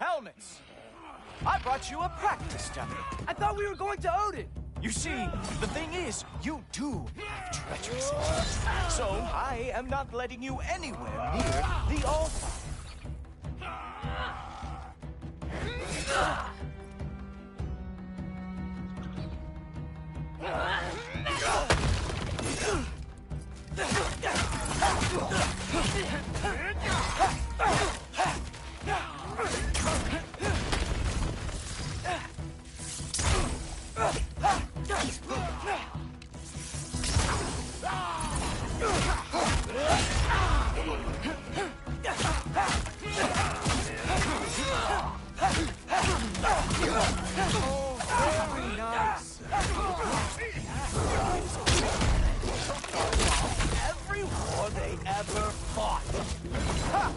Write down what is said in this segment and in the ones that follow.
helmets. I brought you a practice dummy. I thought we were going to Odin. You see, the thing is, you do have treacherous intent. So I am not letting you anywhere near the altar. Every war they ever fought. Ha!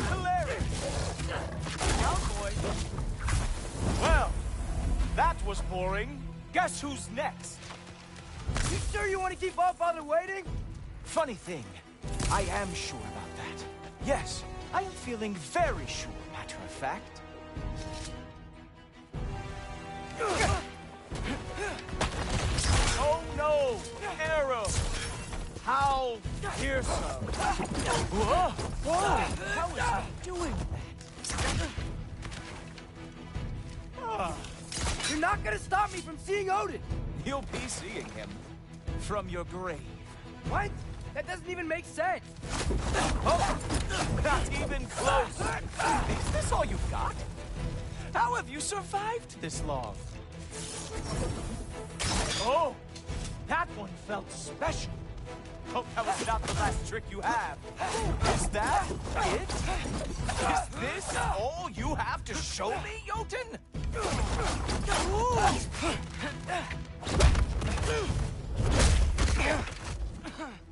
Hilarious. Cowboy. Well, that was boring. Guess who's next? You sure you want to keep All Father waiting? Funny thing, I am sure about that. Yes, I am feeling very sure, matter of fact. Oh no! Arrow! How fearsome! Whoa! Whoa! How is he doing that? You're not gonna stop me from seeing Odin! You'll be seeing him from your grave. What? That doesn't even make sense! Oh! Not even close! Is this all you've got? How have you survived this long? Oh! That one felt special! Hope that was not the last trick you have. Is that it? Is this all you have to show me, Jotun?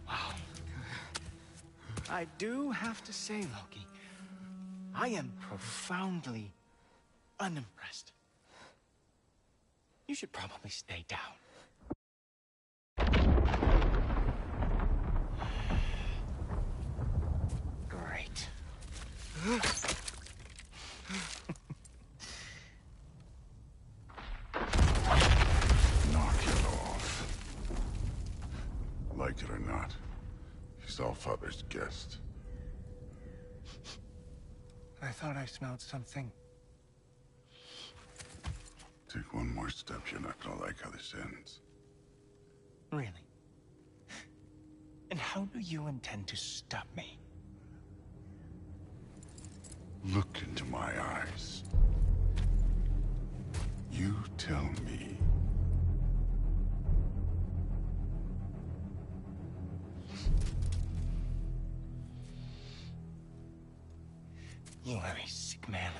Wow. I do have to say, Loki, I am profoundly unimpressed. You should probably stay down. Great. Knock it off. Like it or not, he's Allfather's guest. I thought I smelled something. Take one more step, you're not gonna like how this ends. Really? And how do you intend to stop me? Look into my eyes. You tell me. You are a sick man.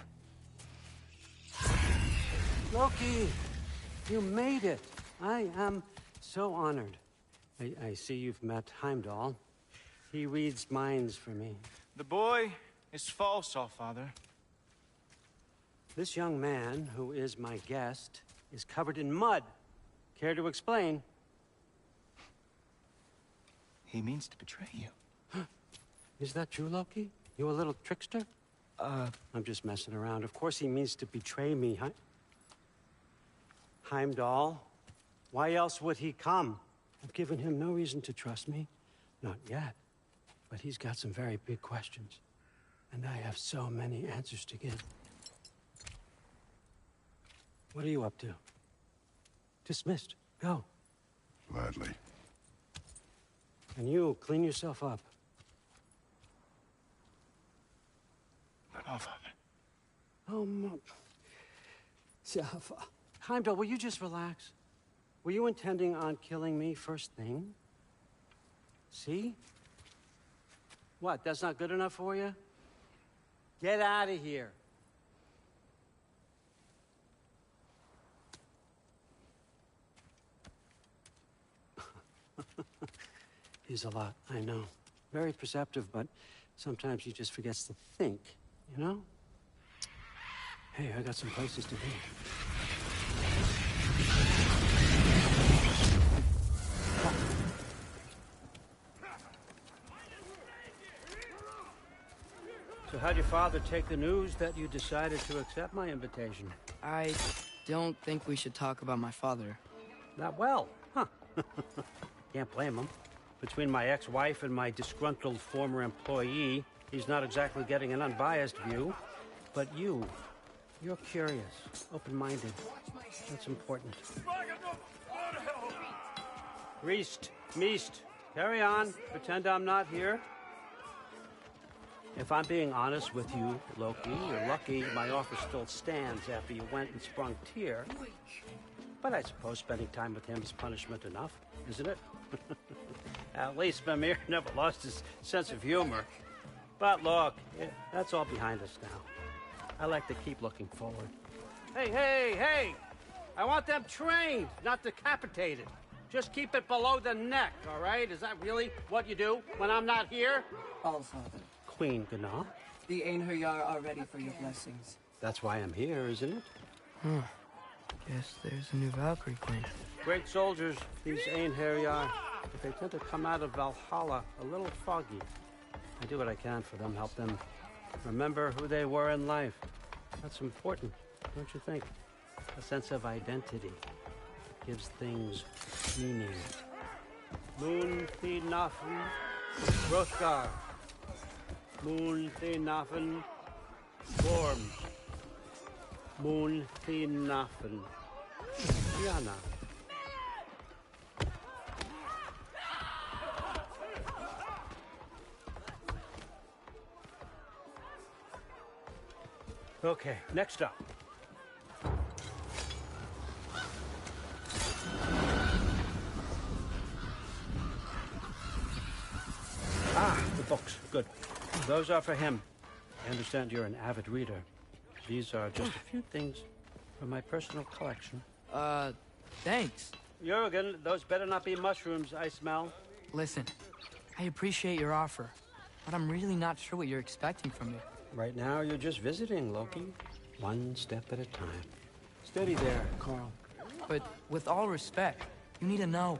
Loki, you made it. I am so honored. I see you've met Heimdall. He reads minds for me. The boy is false, Allfather. This young man, who is my guest, is covered in mud. Care to explain? He means to betray you. Is that true, Loki? You a little trickster? I'm just messing around. Of course he means to betray me, Heimdall? Why else would he come? I've given him no reason to trust me. Not yet. But he's got some very big questions. And I have so many answers to give. What are you up to? Dismissed. Go. Gladly. And you, clean yourself up. But Allfather. Oh, Heimdall, will you just relax? Were you intending on killing me first thing? See? What, that's not good enough for you? Get out of here. He's a lot, I know. Very perceptive, but sometimes he just forgets to think, you know? Hey, I got some places to be. So how'd your father take the news that you decided to accept my invitation? I don't think we should talk about my father. Not well, huh? Can't blame him. Between my ex-wife and my disgruntled former employee, he's not exactly getting an unbiased view. But you're curious, open-minded. That's important. Reist, Meest, carry on. Pretend I'm not here. If I'm being honest with you, Loki, you're lucky my offer still stands after you went and sprung Tyr. But I suppose spending time with him is punishment enough, isn't it? At least Mimir never lost his sense of humor. But look, that's all behind us now. I like to keep looking forward. Hey! I want them trained, not decapitated. Just keep it below the neck, all right? Is that really what you do when I'm not here? Allfather, Queen Gná. the Einherjar are ready for your blessings. That's why I'm here, isn't it? Guess there's a new Valkyrie queen. Great soldiers, these Einherjar. But they tend to come out of Valhalla a little foggy. I do what I can for them, help them remember who they were in life. That's important, don't you think? A sense of identity gives things meaning. Moon thi nafen, Hrothgar. Moon thi nafen, Worm. Moon thi nafen, Diana. Okay, next up. The books. Good. Those are for him. I understand you're an avid reader. These are just a few things from my personal collection. Thanks. Jurgen, those better not be mushrooms I smell. Listen, I appreciate your offer, but I'm really not sure what you're expecting from me. Right now, you're just visiting, Loki. One step at a time. Steady there, Carl. But with all respect, you need to know,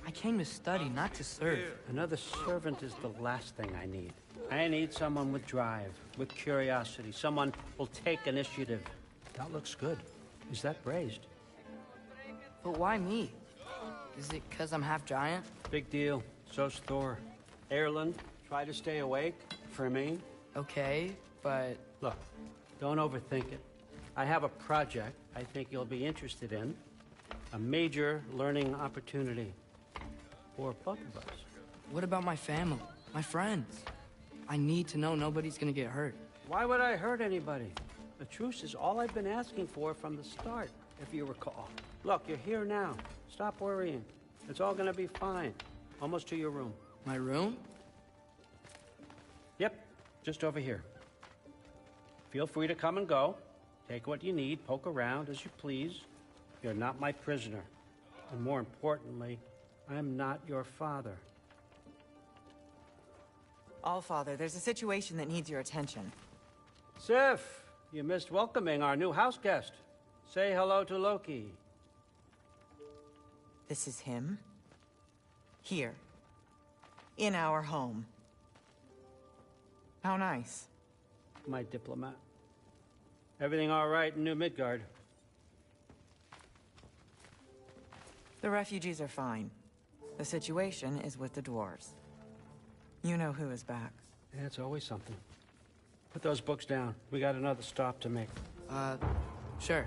I came to study, not to serve. Another servant is the last thing I need. I need someone with drive, with curiosity, someone who'll take initiative. That looks good. Is that braised? But why me? Is it because I'm half giant? Big deal. So's Thor. Erlen, try to stay awake for me. Okay, but... Look, don't overthink it. I have a project I think you'll be interested in. A major learning opportunity. For both of us. What about my family? My friends? I need to know nobody's gonna get hurt. Why would I hurt anybody? The truce is all I've been asking for from the start, if you recall. Look, you're here now. Stop worrying. It's all gonna be fine. Almost to your room. My room? Yep, just over here. Feel free to come and go. Take what you need, poke around as you please. You're not my prisoner. And more importantly, I'm not your father. Allfather, there's a situation that needs your attention. Sif, you missed welcoming our new house guest. Say hello to Loki. This is him. Here. In our home. How nice. My diplomat. Everything all right in New Midgard? The refugees are fine. The situation is with the dwarves. You know who is back. Yeah, it's always something. Put those books down. We got another stop to make. Sure.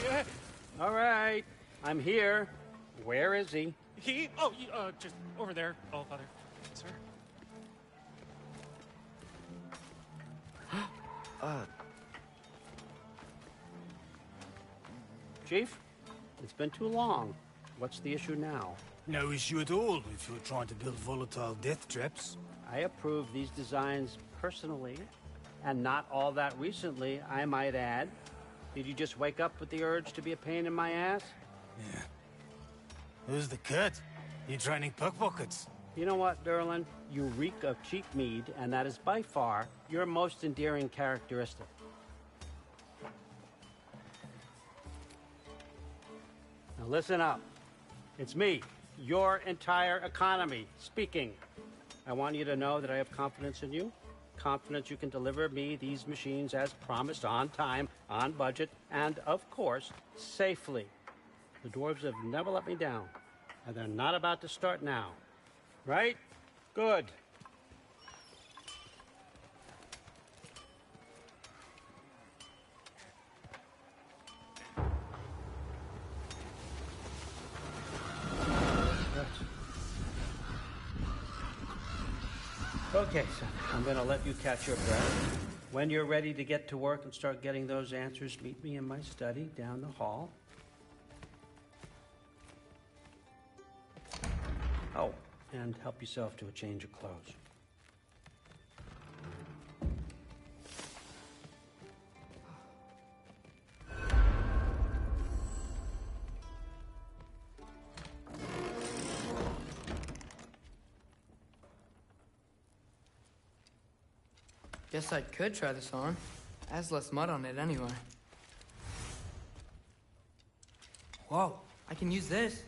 Yeah. All right, I'm here. Where is he? Just over there, Allfather. Sir. Chief, it's been too long. What's the issue now? No issue at all if you're trying to build volatile death traps. I approve these designs personally, and not all that recently, I might add. Did you just wake up with the urge to be a pain in my ass? Yeah. Who's the cut? You training pickpockets? You know what, Derlin? You reek of cheap mead, and that is by far your most endearing characteristic. Now listen up. It's me, your entire economy, speaking. I want you to know that I have confidence in you. Confidence you can deliver me these machines as promised, on time, on budget, and, of course, safely. The dwarves have never let me down, and they're not about to start now. Right? Good. Okay, son, I'm going to let you catch your breath. When you're ready to get to work and start getting those answers, meet me in my study down the hall. Oh, and help yourself to a change of clothes. Guess I could try this on. It has less mud on it anyway. Whoa, I can use this.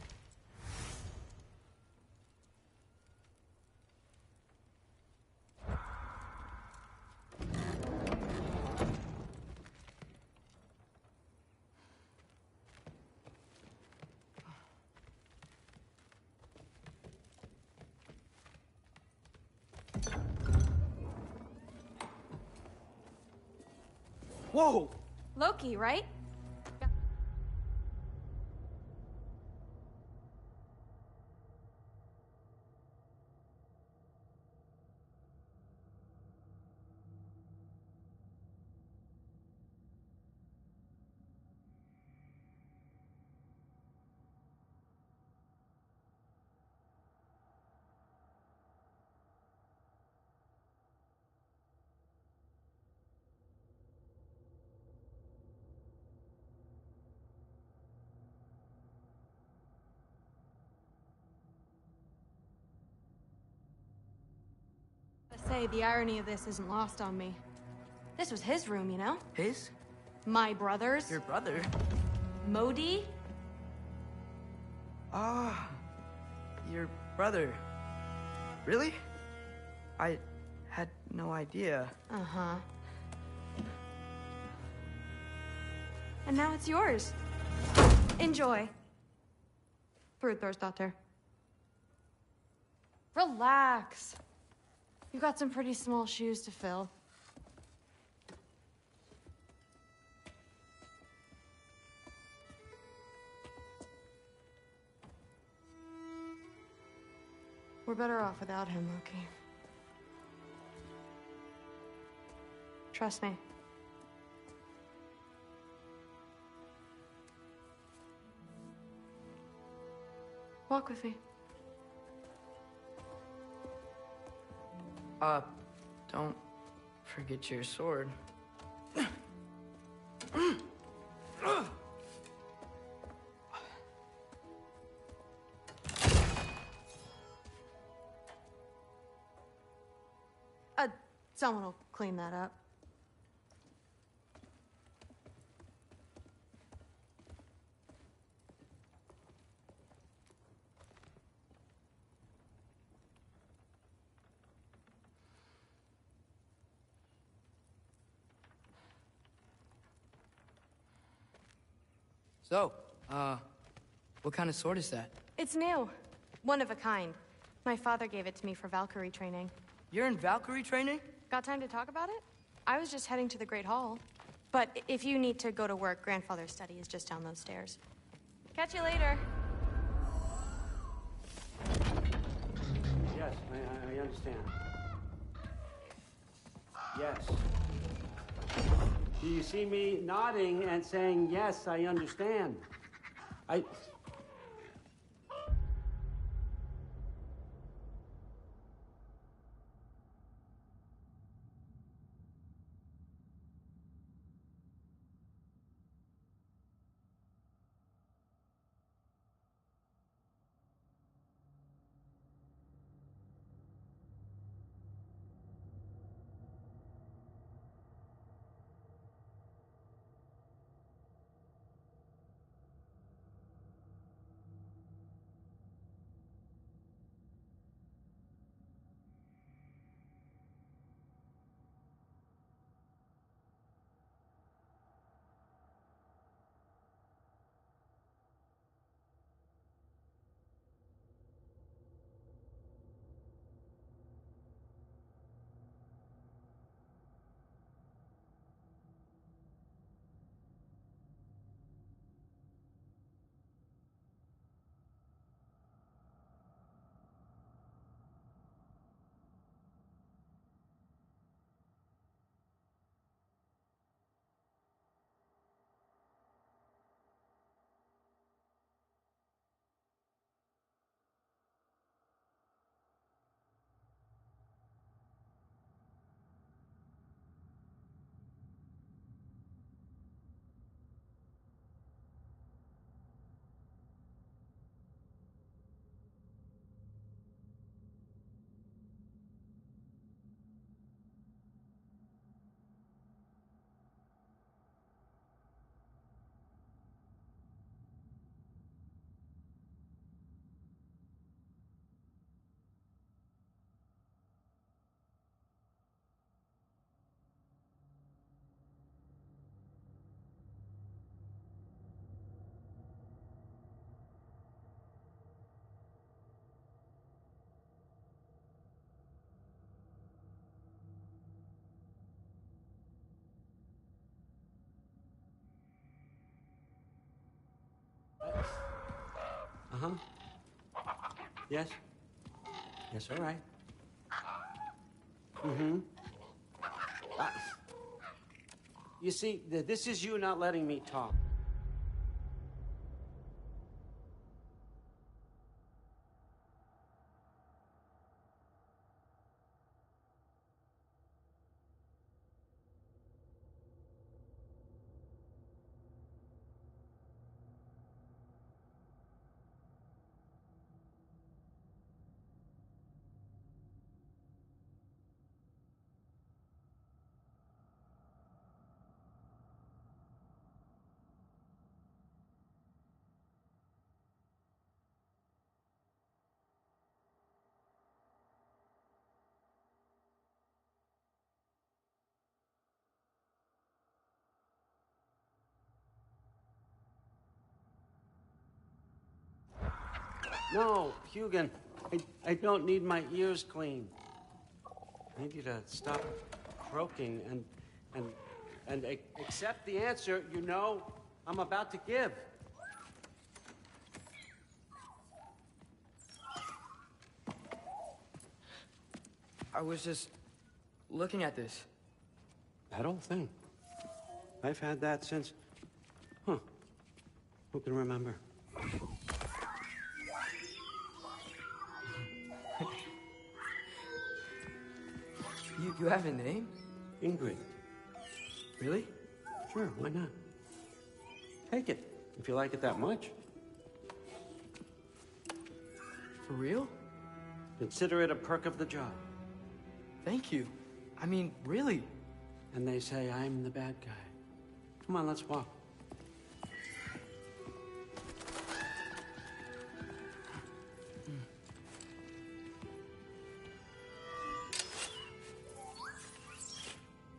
Whoa! Loki, right? I say, the irony of this isn't lost on me. This was his room, you know? His? My brother's. Your brother? Modi? Ah, your brother. Really? I had no idea. Uh-huh. And now it's yours. Enjoy. Brudthor's Relax. You've got some pretty small shoes to fill. We're better off without him, Loki. Trust me. Walk with me. Don't forget your sword. Someone will clean that up. So, what kind of sword is that? It's new. One of a kind. My father gave it to me for Valkyrie training. You're in Valkyrie training? Got time to talk about it? I was just heading to the Great Hall. But if you need to go to work, Grandfather's study is just down those stairs. Catch you later. Yes, I understand. Yes. Do you see me nodding and saying, yes, I understand? Uh-huh. Yes? Yes, all right. Mm-hmm. You see, this is you not letting me talk. No, Hugin, I don't need my ears cleaned. I need you to stop croaking and accept the answer you know I'm about to give. I was just looking at this. That old thing. I've had that since... Who can remember? You have a name? Ingrid. Really? Sure, why not? Take it, if you like it that much. For real? Consider it a perk of the job. Thank you. I mean, really. And they say I'm the bad guy. Come on, let's walk.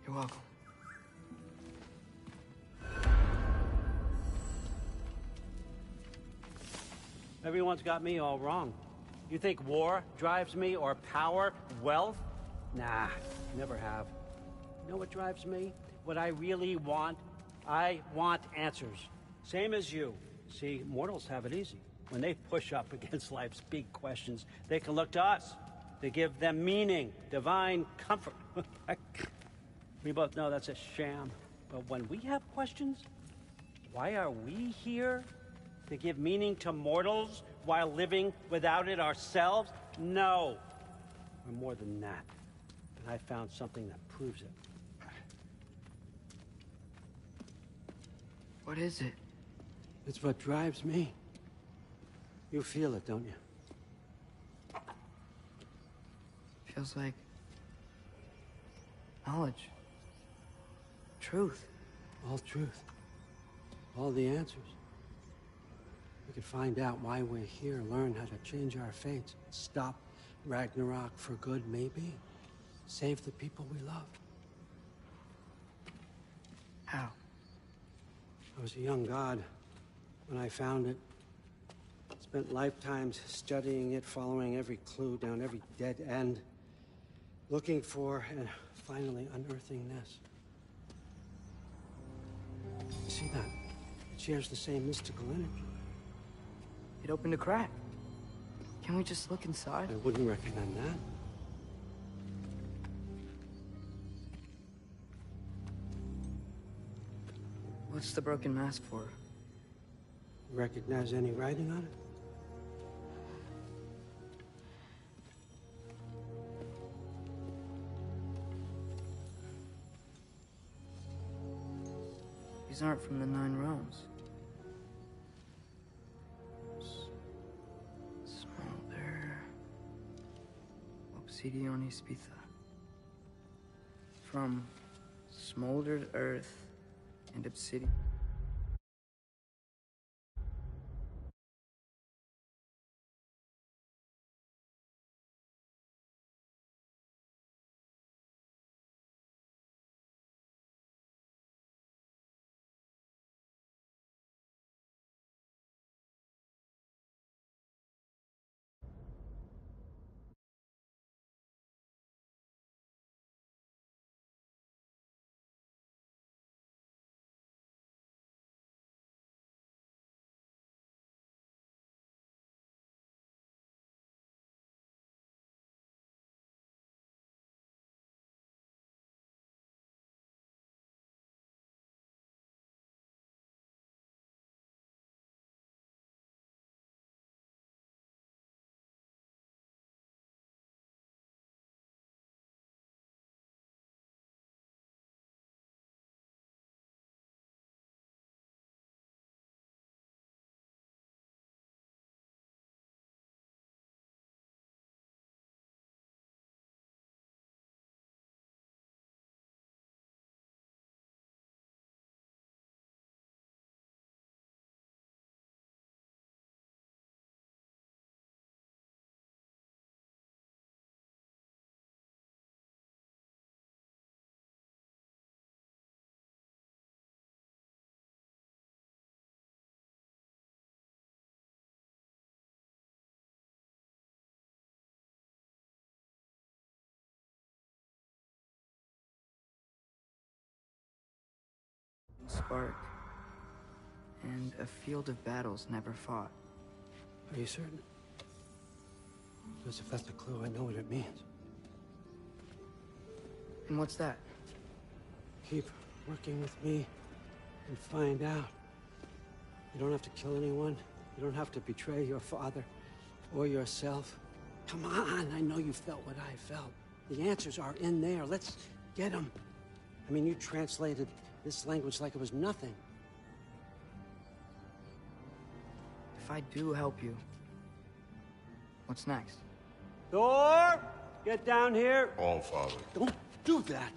You're welcome. Everyone's got me all wrong. You think war drives me, or power, wealth? Nah, never have. You know what drives me? What I really want? I want answers. Same as you. See, mortals have it easy. When they push up against life's big questions, they can look to us. They give them meaning, divine comfort. We both know that's a sham. But when we have questions, why are we here? To give meaning to mortals while living without it ourselves? No. We're more than that. And I found something that proves it. What is it? It's what drives me. You feel it, don't you? Feels like knowledge. Truth. All truth. All the answers. We could find out why we're here, learn how to change our fates, stop Ragnarok for good, maybe. Save the people we love. How? I was a young god when I found it. Spent lifetimes studying it, following every clue down every dead end, looking for and finally unearthing this. You see that? It shares the same mystical energy. It opened a crack. Can we just look inside? I wouldn't recommend that. What's the broken mask for? Recognize any writing on it? These aren't from the Nine Realms. Smolder. Obsidian Ispitha. From smoldered earth and obsidian. spark. And a field of battles never fought. Are you certain? Because if that's a clue, I know what it means. And what's that? Keep working with me and find out. You don't have to kill anyone. You don't have to betray your father or yourself. Come on, I know you felt what I felt. The answers are in there. Let's get them. I mean, you translated this language like it was nothing. If I do help you, what's next? Thor! Get down here! All Father. Don't do that!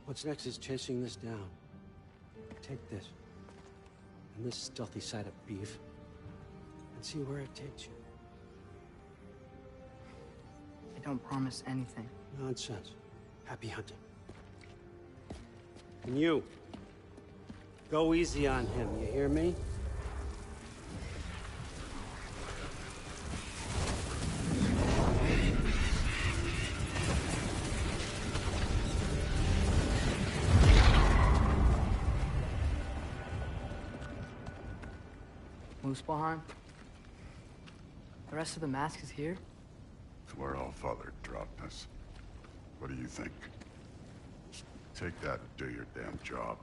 What's next is chasing this down. Take this, and this stealthy side of beef, and see where it takes you. I don't promise anything. Nonsense. Happy hunting. And you, go easy on him, you hear me? Muspelheim? The rest of the mask is here? It's where All Father dropped us. What do you think? Take that and do your damn job.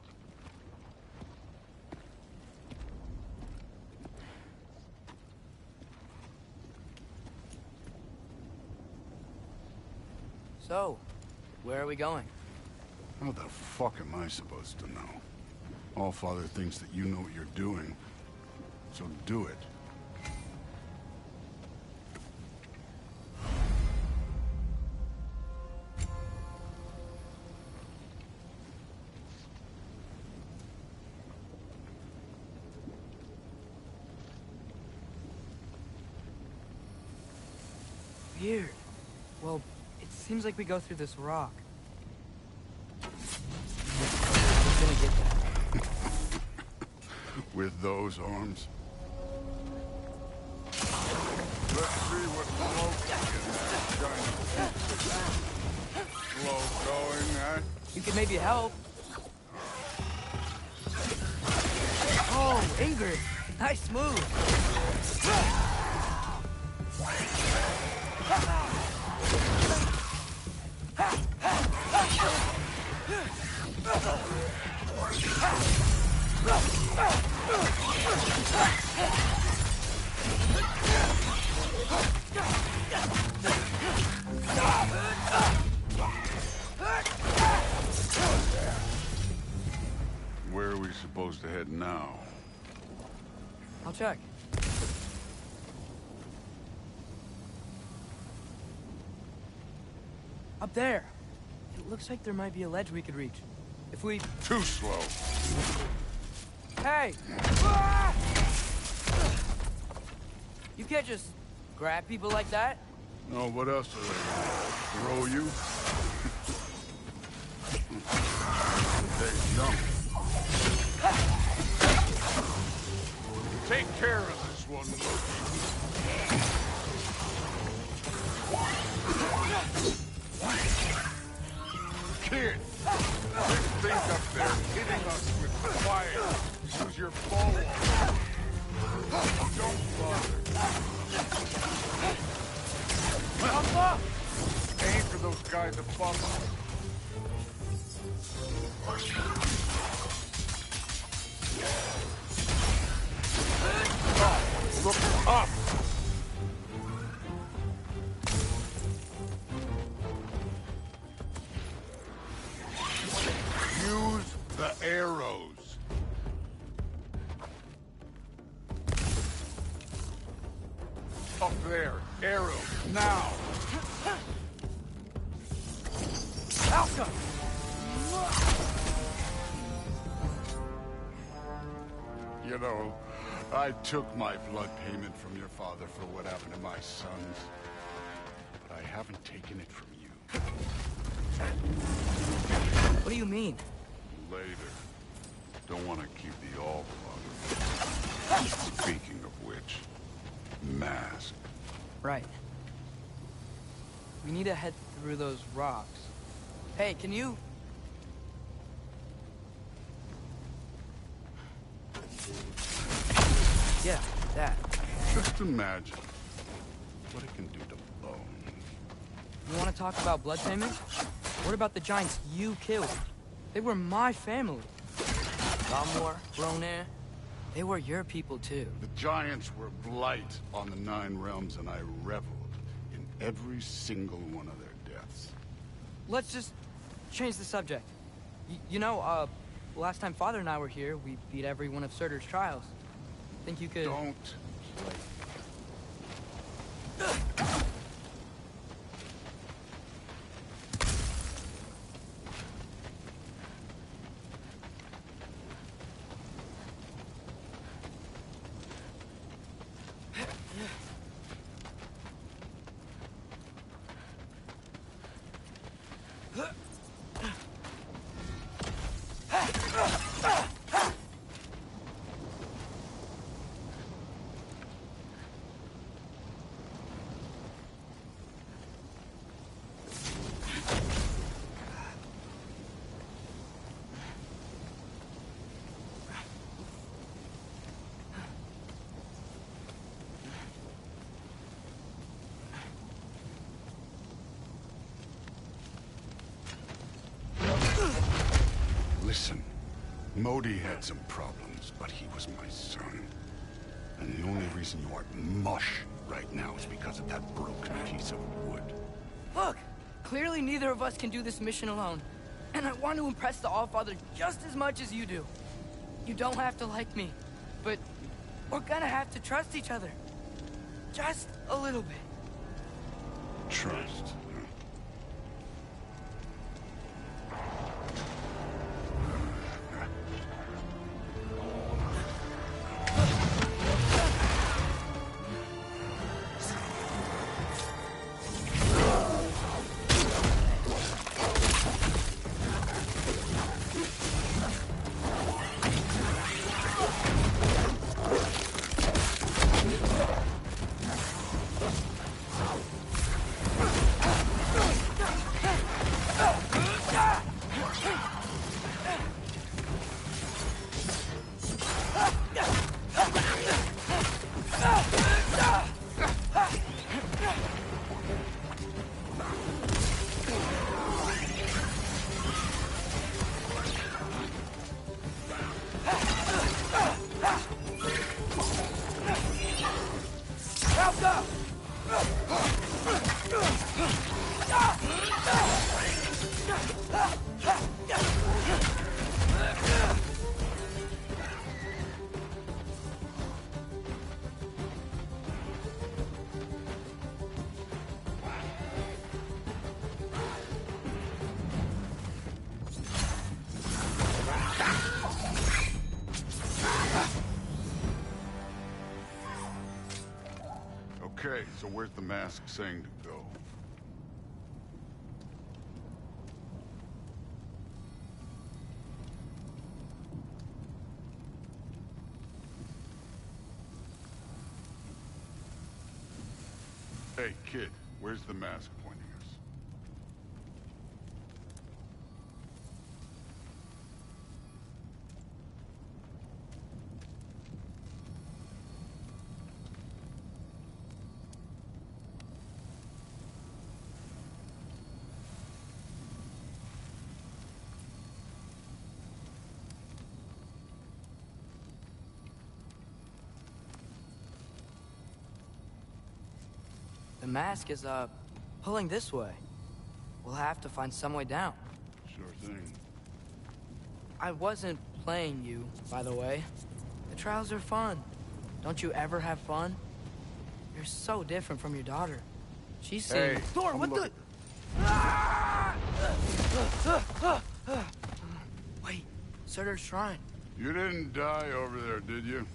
So, where are we going? How the fuck am I supposed to know? All Father thinks that you know what you're doing, so do it. Weird. Well, it seems like we go through this rock. Who's gonna get that? With those arms? Let's see what floats in this shiny slow going, eh? You could maybe help. Oh, Ingrid! Nice move! Where are we supposed to head now? I'll check. Up there. It looks like there might be a ledge we could reach. If we... Too slow. Hey! You can't just grab people like that. No, what else are they? Throw you? They jump. Take care of this one, Kid! This thing up there hitting us with fire. Use your bow. Don't bother. Aim for those guys above us. Look up! Use the arrows. Up there, arrows, now! Alka! You know, I took my blood payment from your father for what happened to my sons. But I haven't taken it from you. What do you mean? Later. Don't want to keep the All-Father. Speaking of which, mask. Right. We need to head through those rocks. Hey, can you... Yeah, that. Just imagine what it can do to bone. You want to talk about blood payment? What about the giants you killed? They were my family. Gamor, Ronan, they were your people too. The giants were blight on the 9 realms, and I reveled in every single one of their deaths. Let's just change the subject. You know, last time Father and I were here, we beat every one of Surtur's trials. Think you could... Don't play. Listen, Modi had some problems, but he was my son. And the only reason you aren't mush right now is because of that broken piece of wood. Look! Clearly neither of us can do this mission alone. And I want to impress the Allfather just as much as you do. You don't have to like me, but we're gonna have to trust each other. Just a little bit. Trust. Okay, so where's the mask saying to go? Hey, kid, where's the mask pointing us? The mask is, pulling this way. We'll have to find some way down. Sure thing. I wasn't playing you, by the way. The trials are fun. Don't you ever have fun? You're so different from your daughter. She seems... Hey, Thor, what the... Wait, Surtur's shrine. You didn't die over there, did you?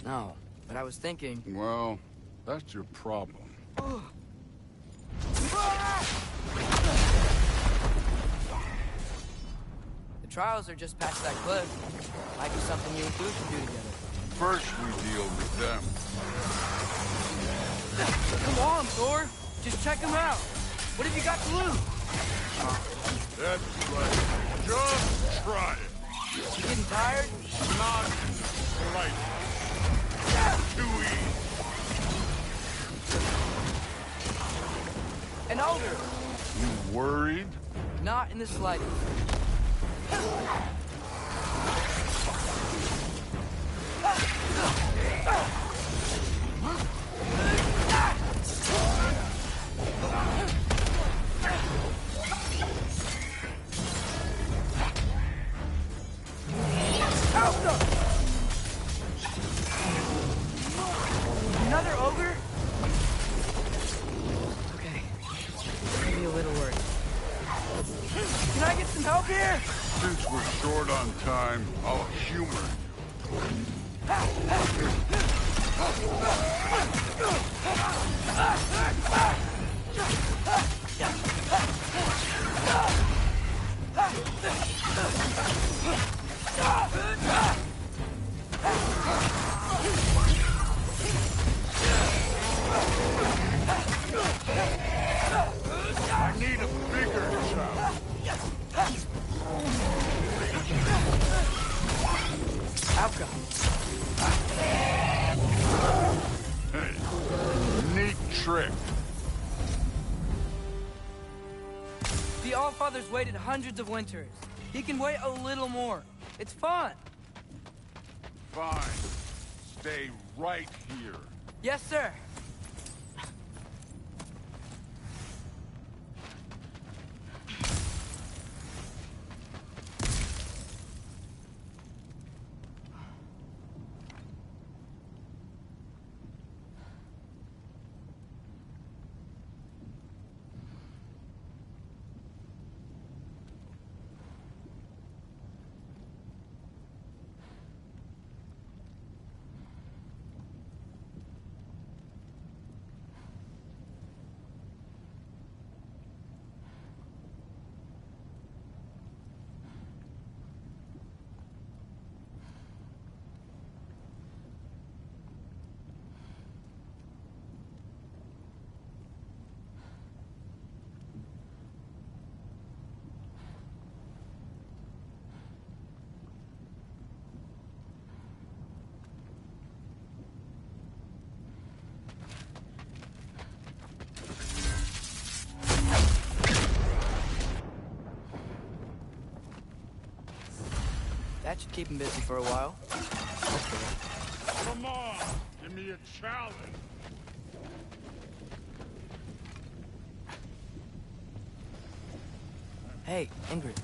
No, but I was thinking... Well, that's your problem. The trials are just past that cliff. Might be something you and Blue should do together. First we deal with them. Come on, Thor! Just check them out. What have you got to lose? That's right. Just try it. You getting tired? Not right. Too easy. An ogre. You worried? Not in the slightest. Another ogre? Okay. Maybe a little worried. Can I get some help here? Since we're short on time, I'll humor you. I need a bigger challenge. Outcome. Hey, neat trick. The Allfather's waited hundreds of winters. He can wait a little more. It's fun. Fine. Stay right here. Yes, sir. That should keep him busy for a while. Come on, give me a challenge. Hey, Ingrid.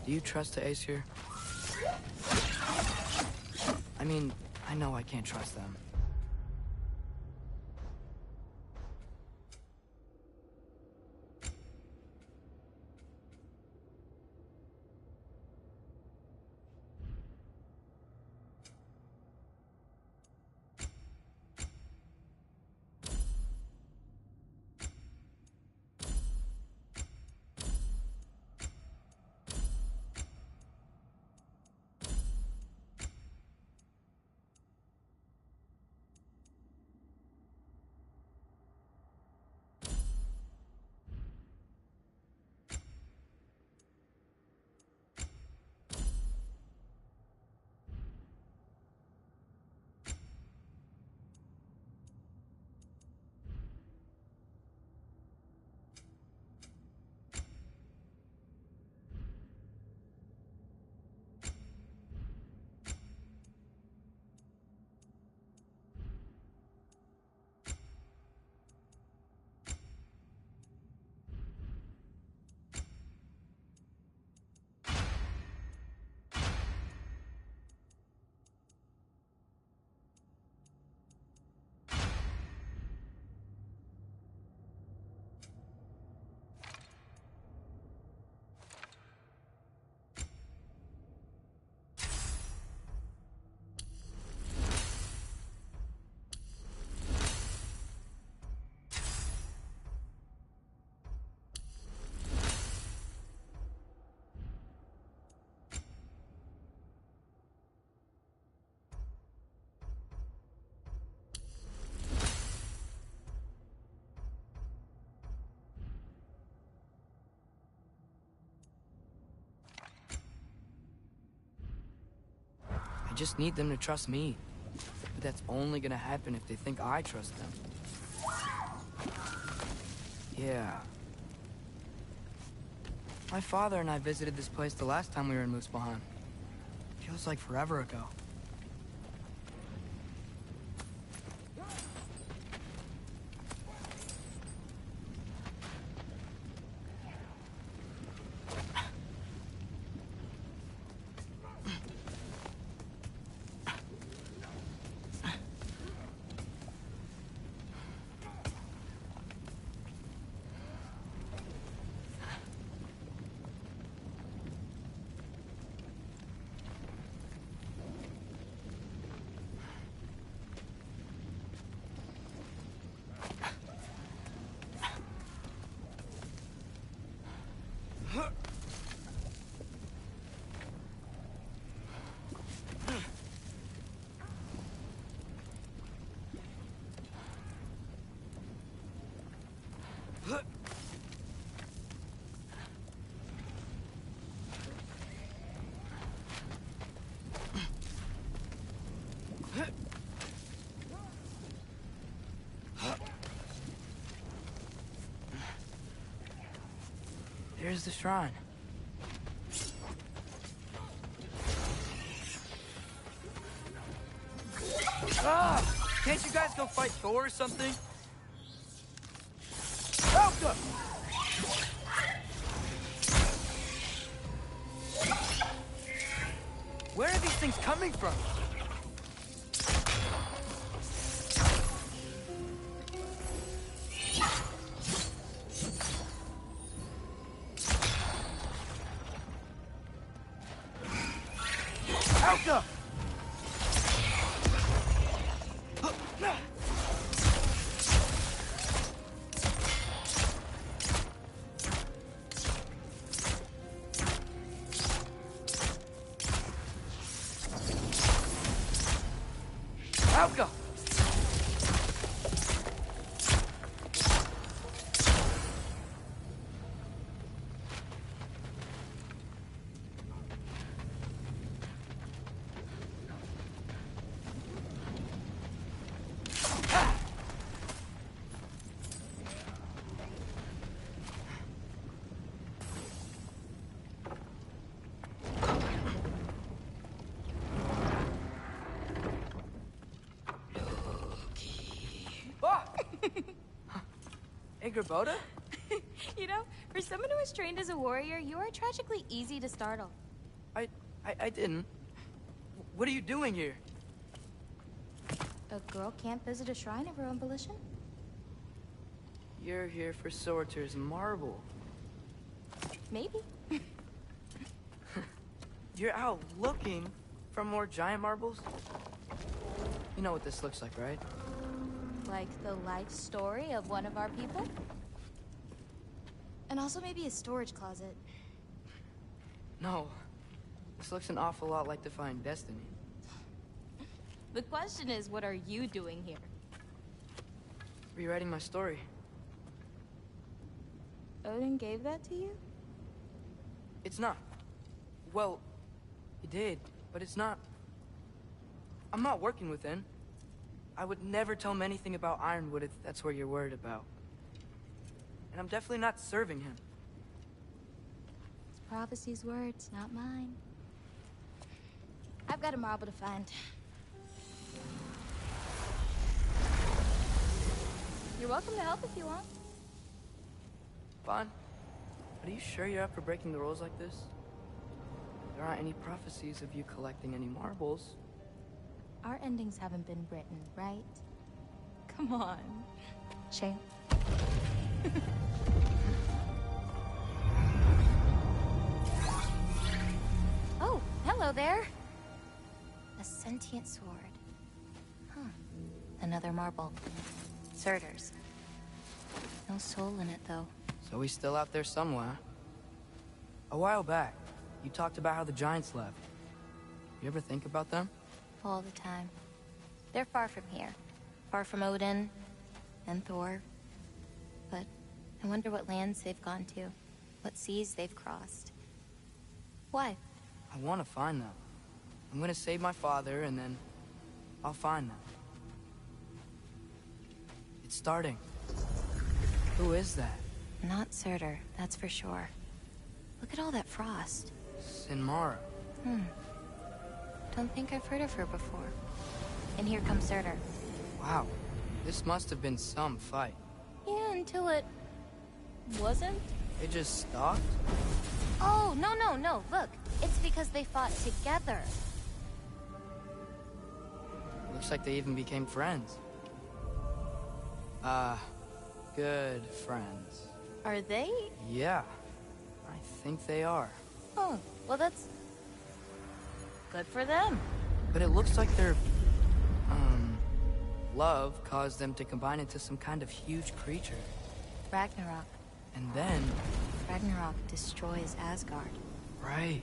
Do you trust the Aesir? I mean, I know I can't trust them. just need them to trust me. But that's only gonna happen if they think I trust them. Yeah. My father and I visited this place the last time we were in Muspelheim. Feels like forever ago. Here's the shrine. Ah! Can't you guys go fight Thor or something? Helga! Where are these things coming from? Helga! Helga! Boda? You know, for someone who was trained as a warrior, you are tragically easy to startle. I didn't. What are you doing here? A girl can't visit a shrine of her own volition? You're here for Sorter's marble. Maybe. You're out looking for more giant marbles? You know what this looks like, right? Like the life story of one of our people? And also maybe a storage closet. No. This looks an awful lot like Defying Destiny. The question is, what are you doing here? Rewriting my story. Odin gave that to you? It's not. Well, he did, but it's not. I'm not working with him. I would never tell him anything about Ironwood if that's what you're worried about. And I'm definitely not serving him. It's prophecy's words, not mine. I've got a marble to find. You're welcome to help if you want. Fine. But are you sure you're up for breaking the rules like this? There aren't any prophecies of you collecting any marbles. Our endings haven't been written, right? Come on, champ. Oh, hello there. A sentient sword. Huh. Another marble. Surtur's. No soul in it, though. So he's still out there somewhere. A while back, you talked about how the giants left. You ever think about them? All the time. They're far from here. Far from Odin and Thor. But I wonder what lands they've gone to. What seas they've crossed. Why? I want to find them. I'm gonna save my father, and then I'll find them. It's starting. Who is that? Not Surtur, that's for sure. Look at all that frost. Sinmara. Don't think I've heard of her before. And here comes Surtur. Wow. This must have been some fight. Yeah, until it... wasn't? It just stopped? Oh, no. Look, it's because they fought together. Looks like they even became friends. Good friends. Are they? Yeah, I think they are. Oh, well that's... good for them. But it looks like their, love caused them to combine into some kind of huge creature. Ragnarok. And then... Ragnarok destroys Asgard. Right.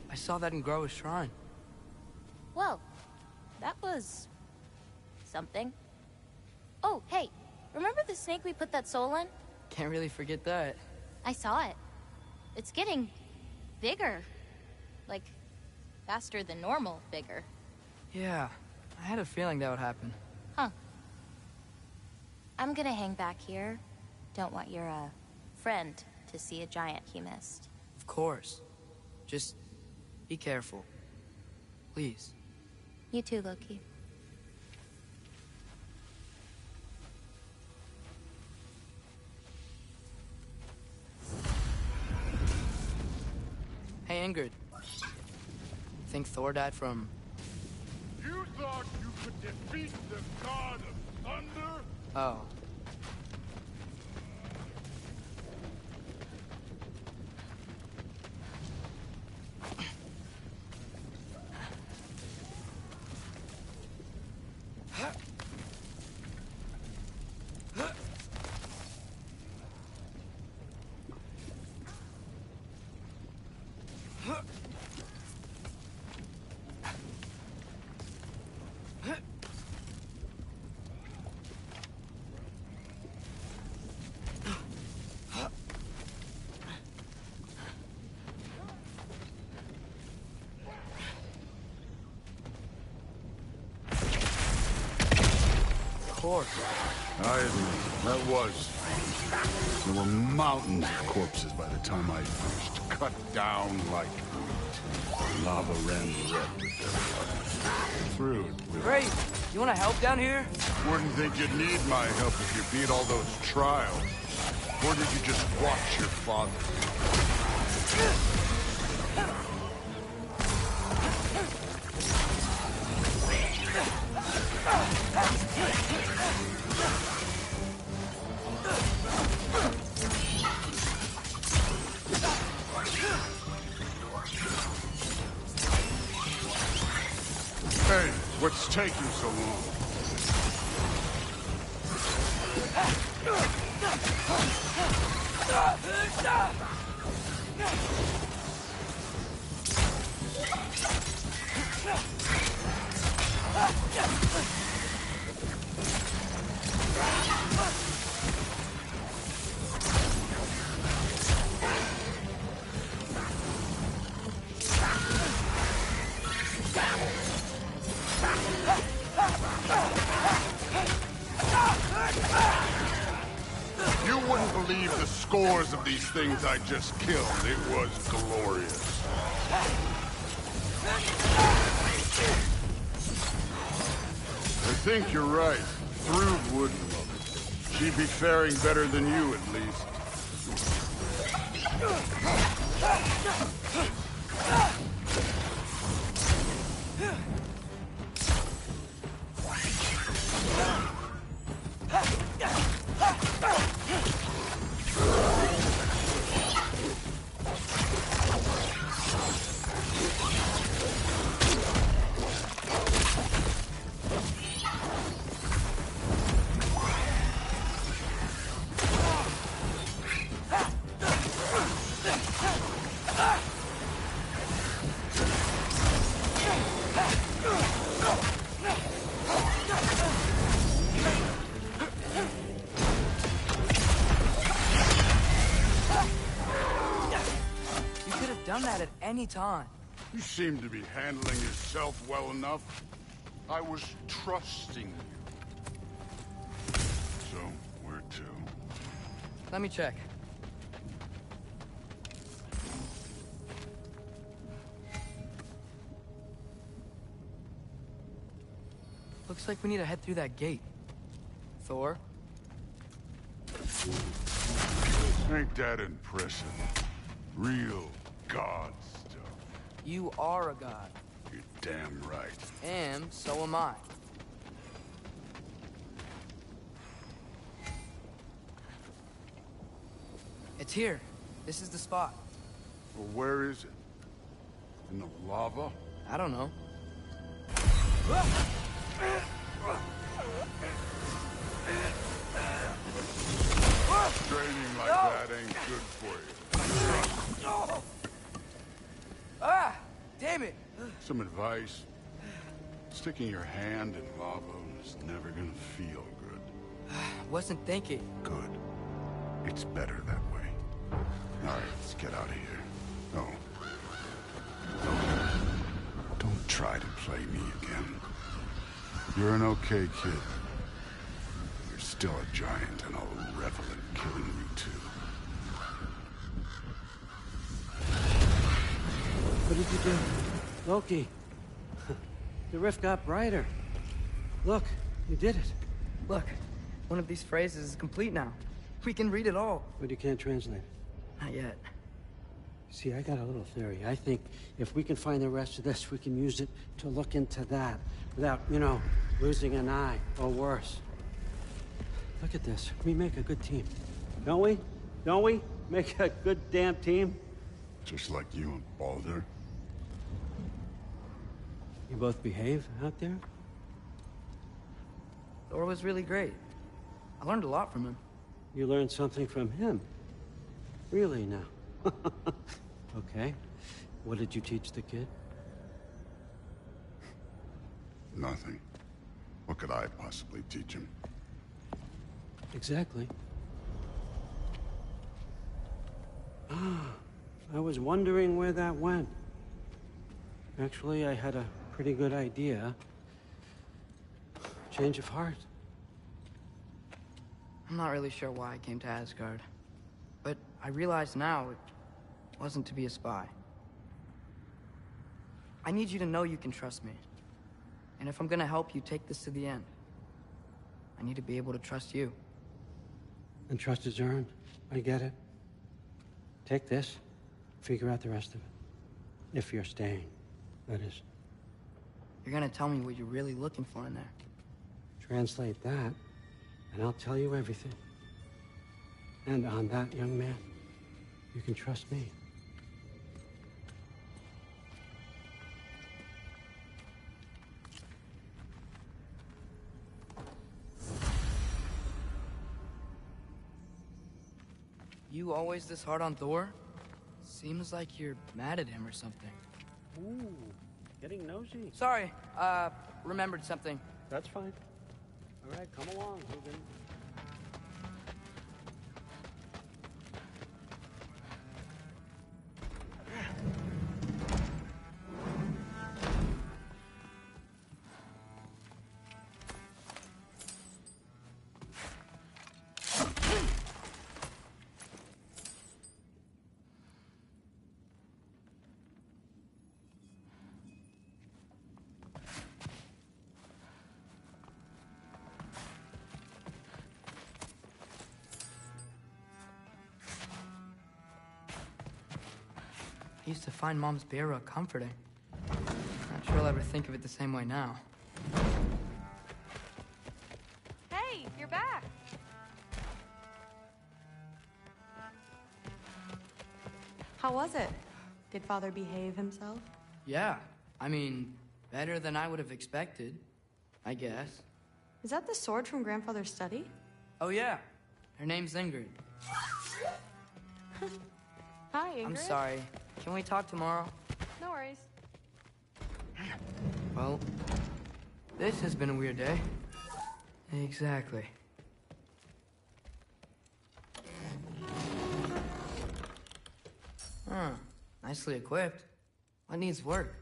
I saw that in Groa's shrine. Well, that was... something. Oh, hey, remember the snake we put that soul in? Can't really forget that. I saw it. It's getting... bigger. Like, faster than normal bigger. Yeah, I had a feeling that would happen. Huh. I'm gonna hang back here. Don't want your, friend to see a giant he missed. Of course. Just be careful. Please. You too, Loki. Hey, Ingrid. Think Thor died from... You thought you could defeat the god of thunder? Oh. I admit, that was... There were mountains of corpses by the time I finished. Cut down like meat. Lava ran red with their blood. Through it. Great! You wanna help down here? Wouldn't think you'd need my help if you beat all those trials. Or did you just watch your father? Hey, what's taking so long? You wouldn't believe the scores of these things I just killed. It was glorious. I think you're right. Thrud would love it. She'd be faring better than you, at least. Done that at any time. You seem to be handling yourself well enough. I was trusting you. So, where to? Let me check. Looks like we need to head through that gate. Thor? Ain't that impressive? Real god stuff. You are a god. You're damn right. And so am I. It's here. This is the spot. Well, where is it? In the lava? I don't know. Training like that ain't good for you. Ah! Damn it! Some advice. Sticking your hand in lava is never gonna feel good. Wasn't thinking. Good. It's better that way. Alright, let's get out of here. Oh. Don't try to play me again. You're an okay kid. You're still a giant, and I'll revel in killing you too. What did you do? Loki. The rift got brighter. Look, you did it. Look, one of these phrases is complete now. We can read it all. But you can't translate it. Not yet. See, I got a little theory. I think if we can find the rest of this, we can use it to look into that without, losing an eye or worse. Look at this. We make a good team. Don't we? Don't we? Make a good damn team? Just like you and Baldur. You both behave out there? Thor was really great. I learned a lot from him. You learned something from him? Really now? Okay. What did you teach the kid? Nothing. What could I possibly teach him? Exactly. I was wondering where that went. Actually, I had a pretty good idea. Change of heart. I'm not really sure why I came to Asgard. But I realize now it wasn't to be a spy. I need you to know you can trust me. And if I'm gonna help you take this to the end, I need to be able to trust you. And trust is earned. I get it. Take this, figure out the rest of it. If you're staying, that is. You're gonna tell me what you're really looking for in there. Translate that, and I'll tell you everything. And on that, young man, you can trust me. You always this hard on Thor? Seems like you're mad at him or something. Ooh, getting nosy. Sorry, remembered something. That's fine. All right, come along, Hogan. I used to find Mom's Beira comforting. Not sure I'll ever think of it the same way now. Hey, you're back. How was it? Did Father behave himself? Yeah, I mean, better than I would have expected, I guess. Is that the sword from Grandfather's study? Oh yeah, her name's Ingrid. Hi, Ingrid. I'm sorry. Can we talk tomorrow? No worries. Well, this has been a weird day. Exactly. Huh. Nicely equipped. What needs work?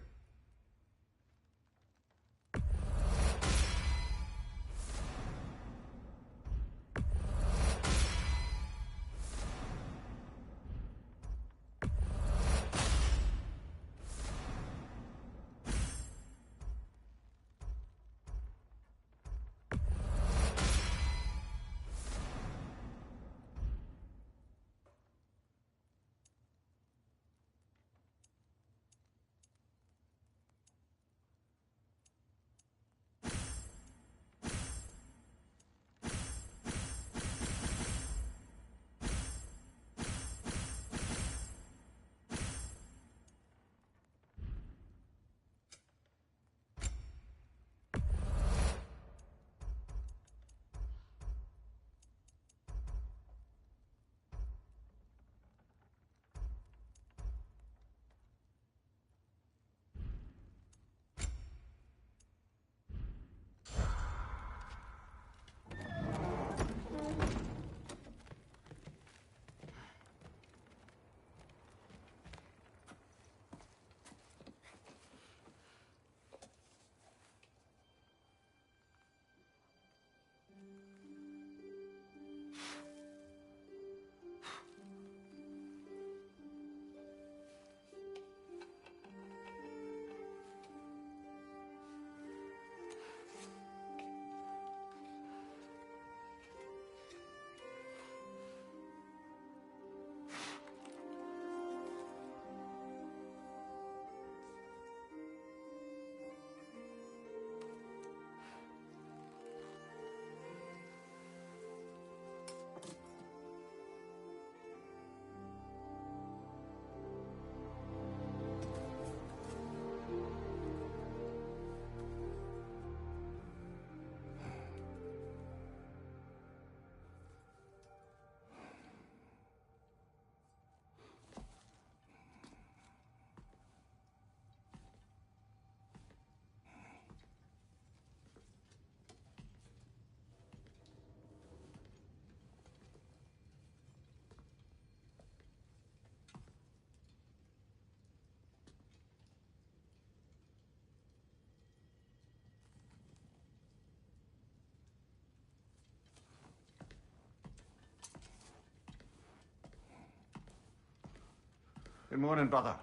Good morning, brother.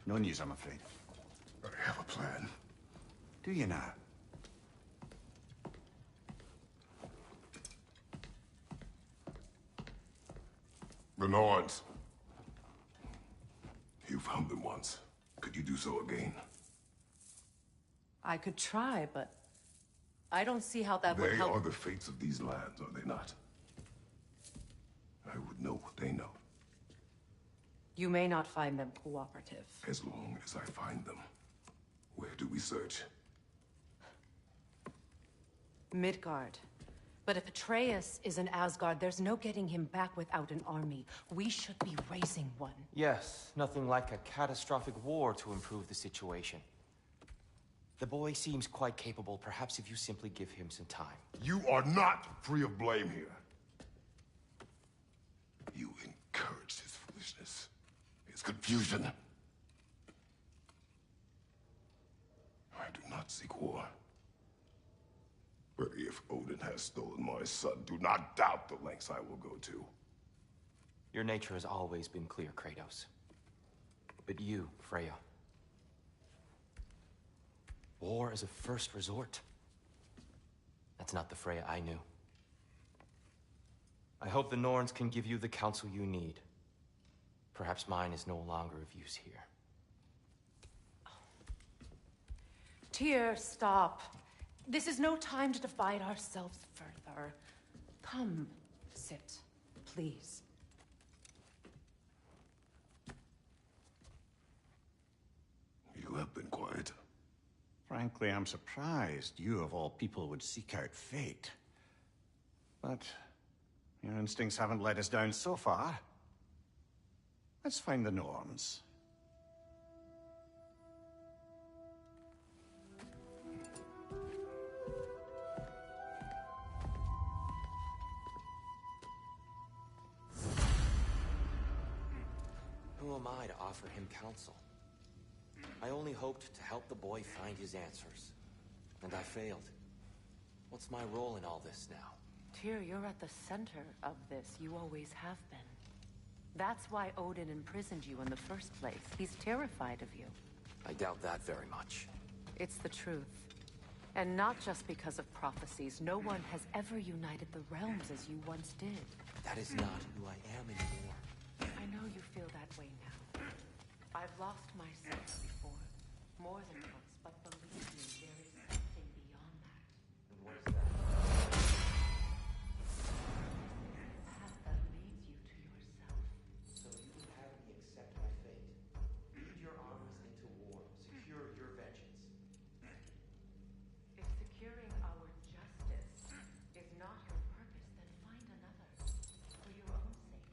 No news, I'm afraid. I have a plan. Do you now? The Norns. You found them once. Could you do so again? I could try, but I don't see how that would They help. are the fates of these lands, are they not? I would know what they know. You may not find them cooperative. As long as I find them. Where do we search? Midgard. But if Atreus is in Asgard, there's no getting him back without an army. We should be raising one. Yes, nothing like a catastrophic war to improve the situation. The boy seems quite capable. Perhaps if you simply give him some time. You are not free of blame here. You encouraged his foolishness, his confusion. I do not seek war. But if Odin has stolen my son, do not doubt the lengths I will go to. Your nature has always been clear, Kratos. But you, Freya. War is a first resort. That's not the Freya I knew. I hope the Norns can give you the counsel you need. Perhaps mine is no longer of use here. Tyr, stop. This is no time to divide ourselves further. Come, sit, please. You have been quiet. Frankly, I'm surprised you, of all people, would seek out fate. But your instincts haven't let us down so far. Let's find the Norns. Who am I to offer him counsel? I only hoped to help the boy find his answers. And I failed. What's my role in all this now? Tyr, you're at the center of this. You always have been. That's why Odin imprisoned you in the first place. He's terrified of you. I doubt that very much. It's the truth. And not just because of prophecies. No one has ever united the realms as you once did. That is not who I am anymore. I know you feel that way now. I've lost myself before. More than once, but believe me, there is something beyond that. And what is that? A path that leads you to yourself. So you would have me accept my fate. Lead your armies into war. Secure your vengeance. If securing our justice is not your purpose, then find another. For your own sake.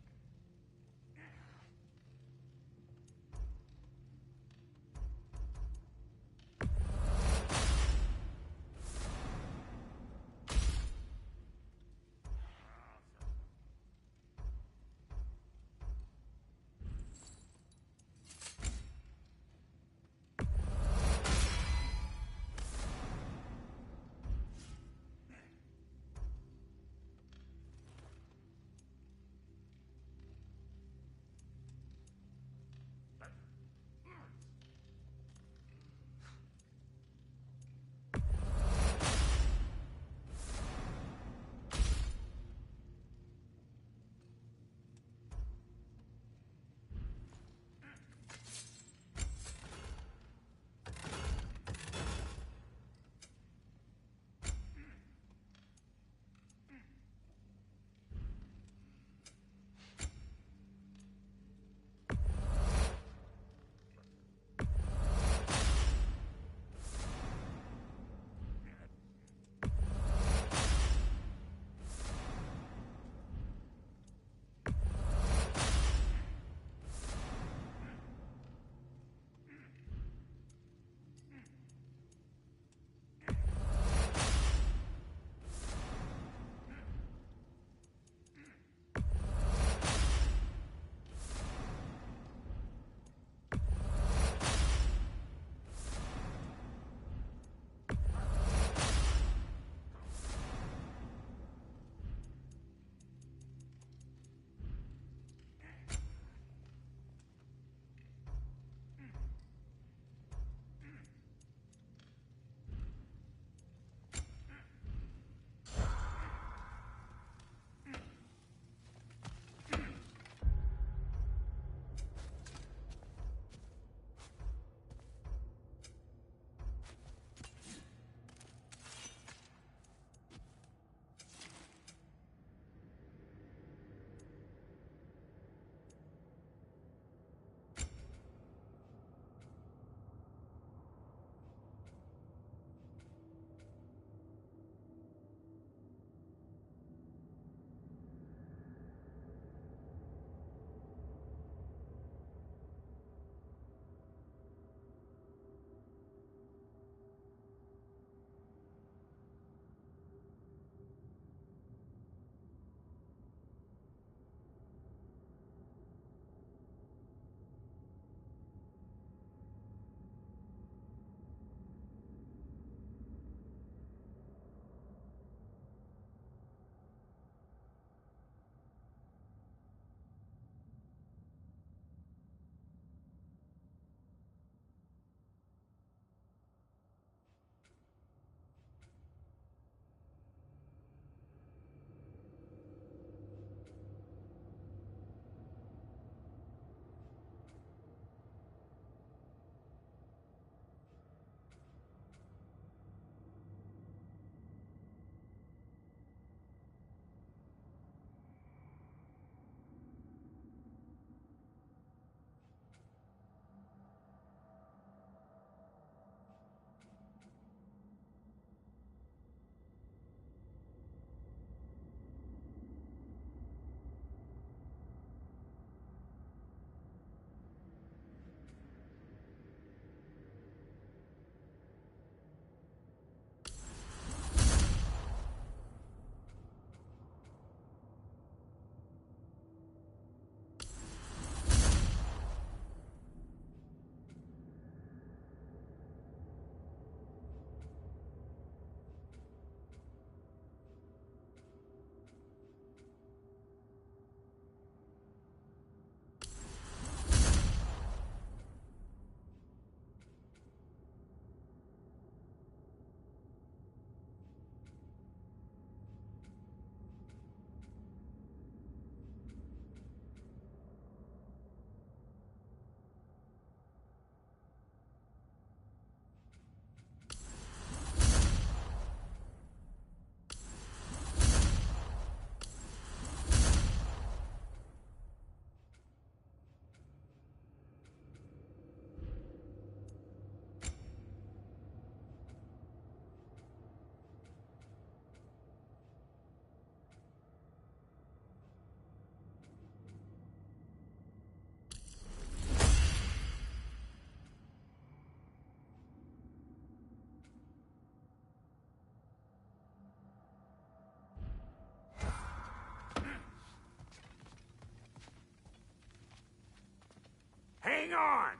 Hang on!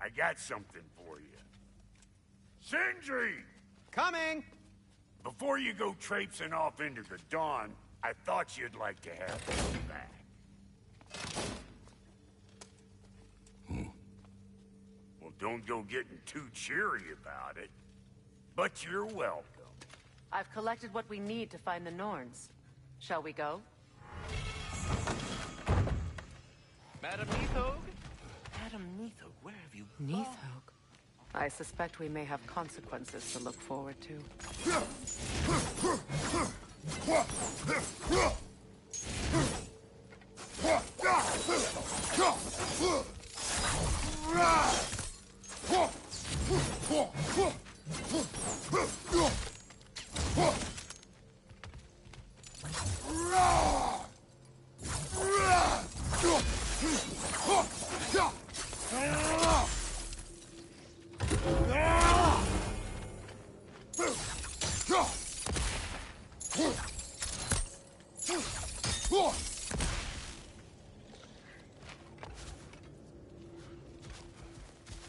I got something for you. Sindri! Coming! Before you go traipsing off into the dawn, I thought you'd like to have this back. Well, don't go getting too cheery about it. But you're welcome. I've collected what we need to find the Norns. Shall we go? Madam Neathog? Madam Neathog, where have you gone? Neathog? I suspect we may have consequences to look forward to.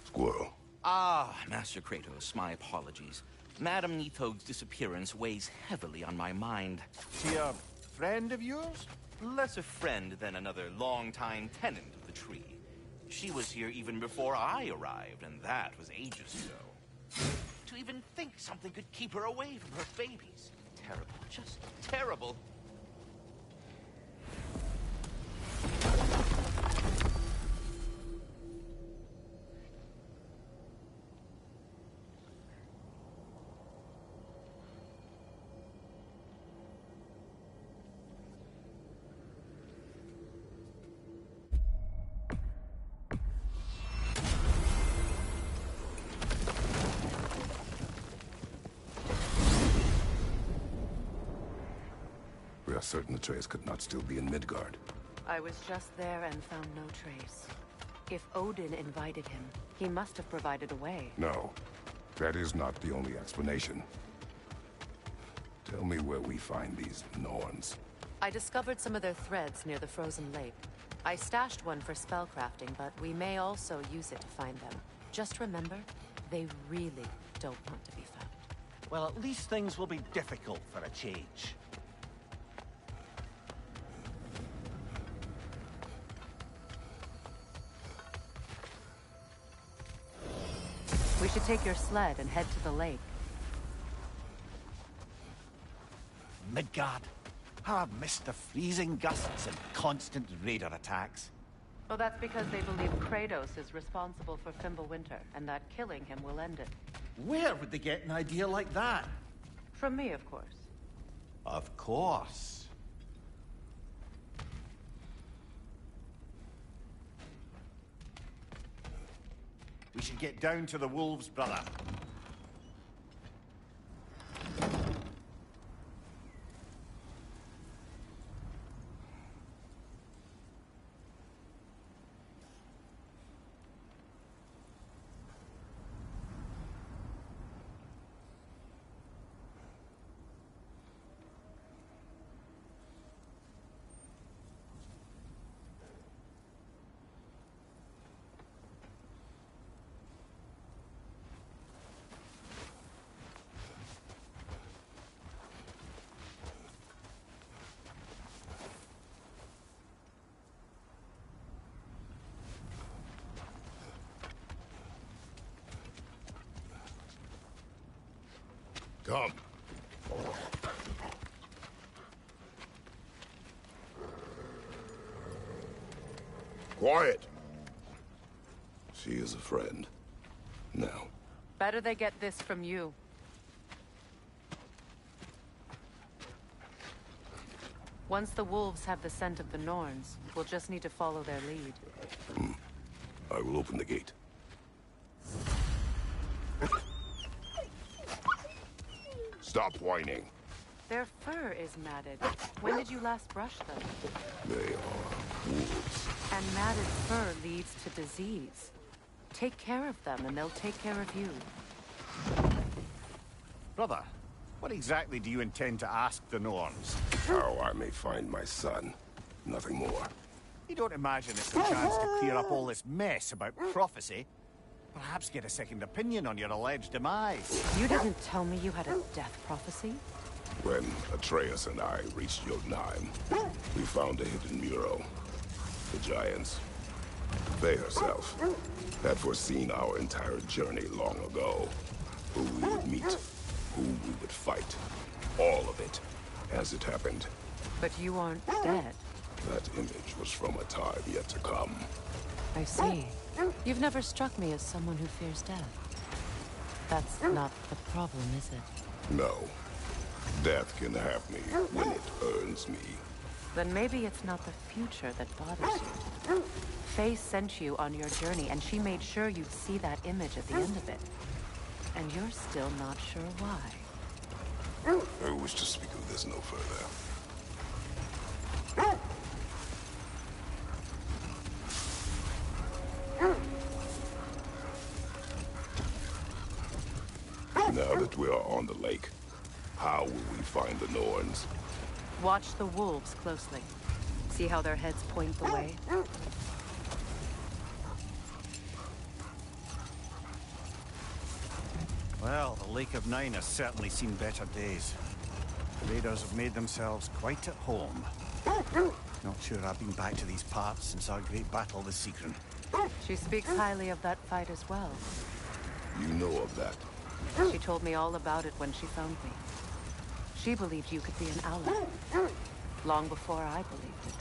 Squirrel. Ah, Master Kratos, my apologies. Madam Neathog's disappearance weighs heavily on my mind. She a friend of yours? Less a friend than another longtime tenant of the tree. She was here even before I arrived, and that was ages ago. To even think something could keep her away from her babies. Terrible, just terrible. We are certain Atreus could not still be in Midgard. I was just there and found no trace. If Odin invited him, he must have provided a way. No, that is not the only explanation. Tell me where we find these Norns. I discovered some of their threads near the frozen lake. I stashed one for spellcrafting, but we may also use it to find them. Just remember, they really don't want to be found. Well, at least things will be difficult for a change. We should take your sled and head to the lake. Midgard. How I've missed the freezing gusts and constant raider attacks. Well, that's because they believe Kratos is responsible for Fimbulwinter, and that killing him will end it. Where would they get an idea like that? From me, of course. Of course. We should get down to the wolves, brother. Come. Quiet. She is a friend. Now. Better they get this from you. Once the wolves have the scent of the Norns, we'll just need to follow their lead. I will open the gate. Stop whining. Their fur is matted. When did you last brush them? They are wolves. And matted fur leads to disease. Take care of them, and they'll take care of you. Brother, what exactly do you intend to ask the Norns? How I may find my son. Nothing more. You don't imagine it's a chance to clear up all this mess about prophecy? Perhaps get a second opinion on your alleged demise. You didn't tell me you had a death prophecy? When Atreus and I reached Jotunheim, we found a hidden mural. The Giants, they herself, had foreseen our entire journey long ago. Who we would meet, who we would fight. All of it, as it happened. But you aren't dead. That image was from a time yet to come. I see. You've never struck me as someone who fears death. That's not the problem, is it? No. Death can have me when it earns me. Then maybe it's not the future that bothers you. Faye sent you on your journey, and she made sure you'd see that image at the end of it. And you're still not sure why. I wish to speak of this no further. Now that we are on the lake, how will we find the Norns? Watch the wolves closely. See how their heads point the way? Well, the Lake of Nine has certainly seen better days. The raiders have made themselves quite at home. Not sure I've been back to these parts since our great battle with Sigrun. She speaks highly of that fight as well. You know of that? She told me all about it when she found me. She believed you could be an ally. Long before I believed it.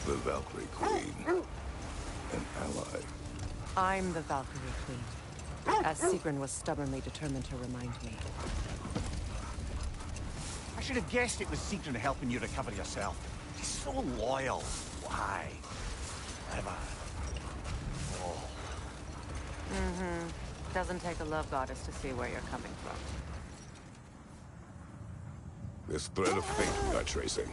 The Valkyrie Queen. An ally. I'm the Valkyrie Queen. As Sigrun was stubbornly determined to remind me. I should have guessed it was Sigrun helping you recover yourself. She's so loyal. Why? Ever. Oh. Mm-hmm. Doesn't take a love goddess to see where you're coming from. This thread of fate we are tracing.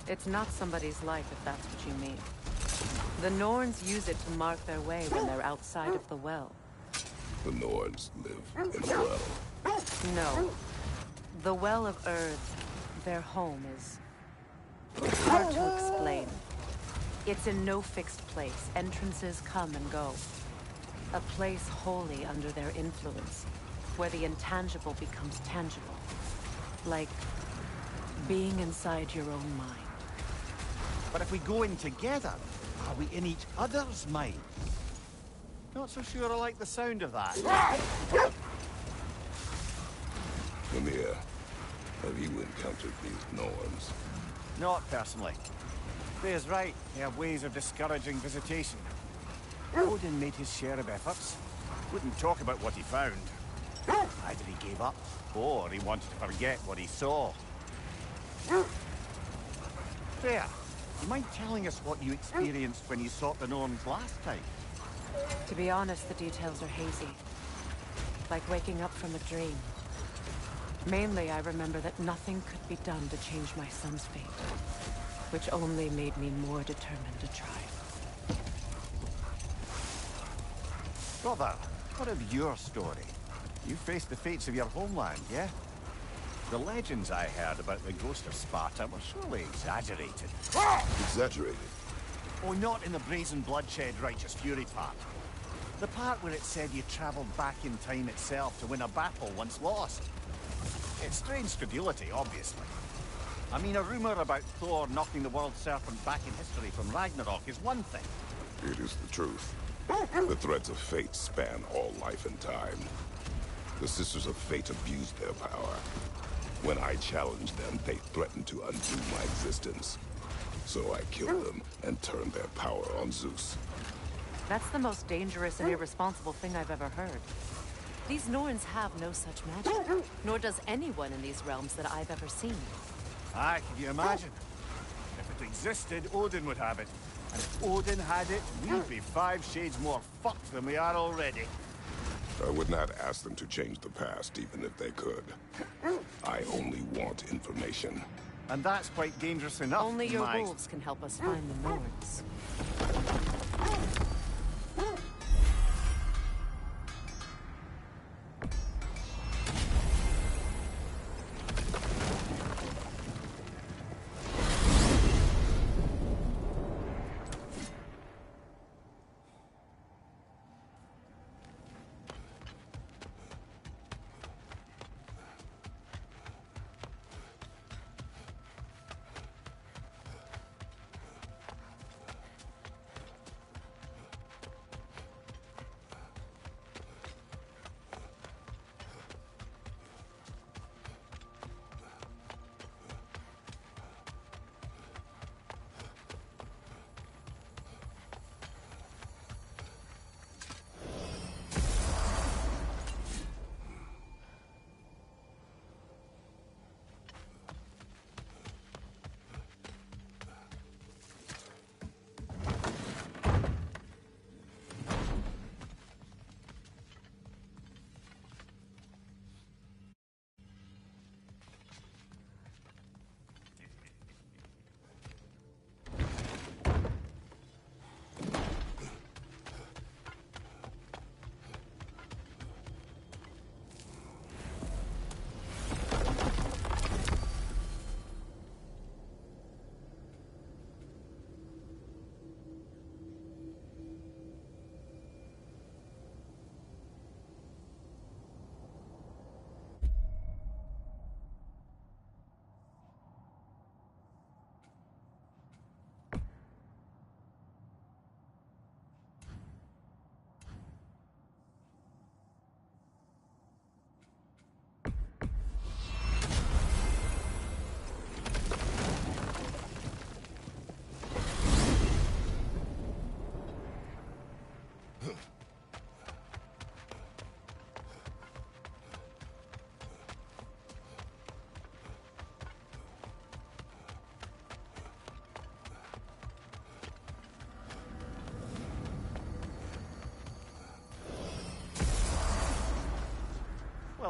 It's not somebody's life, if that's what you mean. The Norns use it to mark their way when they're outside of the well. The Norns live in the well. No. The Well of Earth, their home, is hard to explain. It's in no fixed place. Entrances come and go. A place wholly under their influence, where the intangible becomes tangible. Like being inside your own mind. But if we go in together, are we in each other's mind? Not so sure I like the sound of that. Mimir, have you encountered these Norns? Not personally. Faye's right. They have ways of discouraging visitation. Odin made his share of efforts. Wouldn't talk about what he found. Either he gave up, or he wanted to forget what he saw. Faye, you mind telling us what you experienced when you sought the Norns last time? To be honest, the details are hazy. Like waking up from a dream. Mainly, I remember that nothing could be done to change my son's fate. Which only made me more determined to try. Brother, what of your story? You faced the fates of your homeland, yeah? The legends I heard about the ghost of Sparta were surely exaggerated. Exaggerated? Oh, not in the brazen bloodshed righteous fury part. The part where it said you travelled back in time itself to win a battle once lost. It's strange credulity, obviously. I mean, a rumour about Thor knocking the world serpent back in history from Ragnarok is one thing. It is the truth. The threads of fate span all life and time. The Sisters of Fate abused their power. When I challenged them, they threatened to undo my existence. So I killed them and turned their power on Zeus. That's the most dangerous and irresponsible thing I've ever heard. These Norns have no such magic, nor does anyone in these realms that I've ever seen. Aye, can you imagine? If it existed, Odin would have it. And if Odin had it, we'd be 5 shades more fucked than we are already. I would not ask them to change the past, even if they could. I only want information. And that's quite dangerous enough. Only your wolves can help us find the Norns.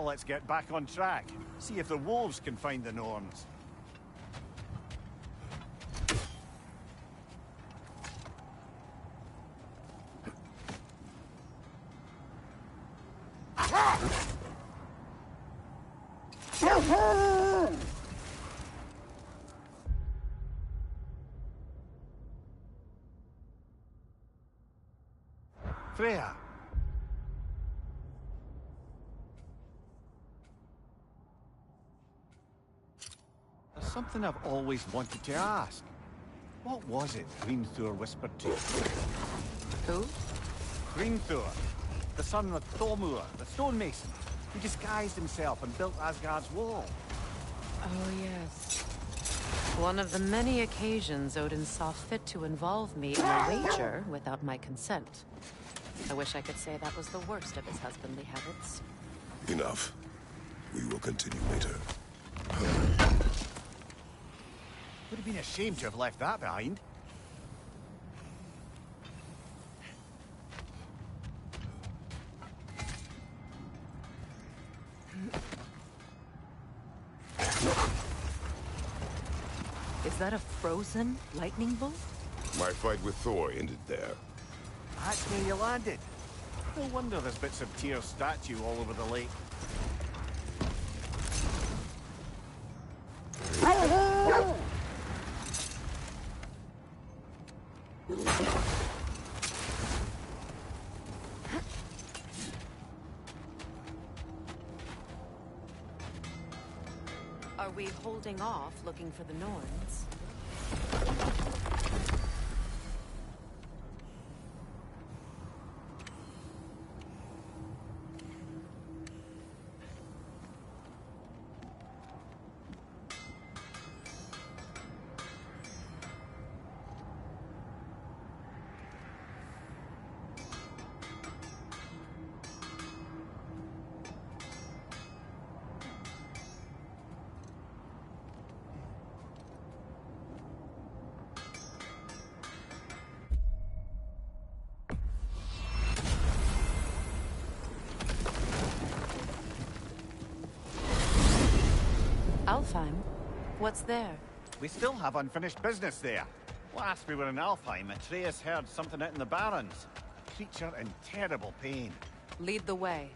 Well, let's get back on track. See if the wolves can find the Norns. Freya! There's something I've always wanted to ask. What was it Hrimthur whispered to you? Who? Hrimthur, the son of Thormur, the stonemason. He disguised himself and built Asgard's wall. Oh, yes. One of the many occasions Odin saw fit to involve me in a wager without my consent. I wish I could say that was the worst of his husbandly habits. Enough. We will continue later. Would have been a shame to have left that behind. Is that a frozen lightning bolt? My fight with Thor ended there. That's where you landed. No wonder there's bits of Tyr's statue all over the lake. Are we holding off looking for the Norns? Alfheim? What's there? We still have unfinished business there. Last we were in Alfheim, Atreus heard something out in the Barrens. A creature in terrible pain. Lead the way.